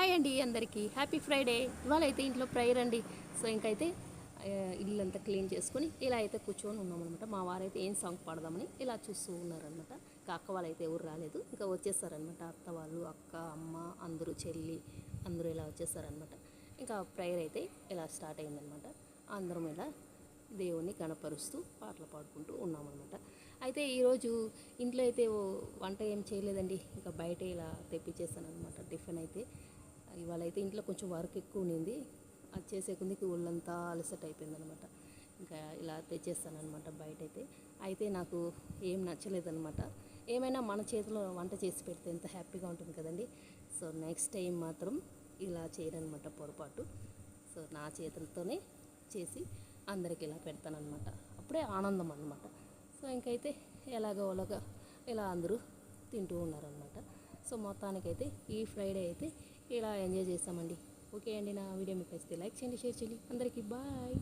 Hi అండి అందరికీ happy Friday. ఇవాళ అయితే ఇంట్లో ప్రేయర్ అండి. సో ఇంకైతే ఇల్లంతా క్లీన్ చేసుకొని ఇలా అయితే కూర్చొని ఉన్నామన్నమాట. మా వారైతే ఏం సాంగ్ పాడదామని ఇలా చూస్తూ ఉన్నారనమాట. ఇంకా అక్క వాళ్ళు అయితే ఎవరు రాలేదు, ఇంకా వచ్చేసారనమాట. అత్త వాళ్ళు, అక్క, అమ్మ అందరూ, చెల్లి అందరూ ఇలా వచ్చేసారనమాట. ఇంకా ప్రేయర్ అయితే ఇలా స్టార్ట్ అయిందనమాట. అందరం ఇలా దేవుణ్ణి కనపరుస్తూ పాటలు పాడుకుంటూ ఉన్నామన్నమాట. అయితే ఈరోజు ఇంట్లో అయితే వంట ఏం చేయలేదండి, ఇంకా బయట ఇలా తెప్పించేసాను అనమాట. టిఫిన్ అయితే ఇవాళ అయితే ఇంట్లో కొంచెం వర్క్ ఎక్కువ ఉన్నింది, అది చేసే కొందికి ఒళ్ళంతా అలసట అయిపోయిందనమాట. ఇంకా ఇలా తెచ్చేస్తాను అనమాట బయట అయితే నాకు ఏం నచ్చలేదనమాట. ఏమైనా మన చేతిలో వంట చేసి పెడితే ఎంత హ్యాపీగా ఉంటుంది కదండి. సో నెక్స్ట్ టైం మాత్రం ఇలా చేయనమాట పొరపాటు. సో నా చేతులతోనే చేసి అందరికి ఇలా పెడతానమాట, అప్పుడే ఆనందం అనమాట. సో ఇంకైతే ఎలాగో అలాగా ఇలా అందరూ తింటూ ఉన్నారనమాట. సో మొత్తానికైతే ఈ ఫ్రైడే అయితే ఇలా ఎంజాయ్ చేస్తామండి. ఓకే అండి, నా వీడియో మీకు నచ్చితే లైక్ చేయండి, షేర్ చేయండి. అందరికీ బాయ్.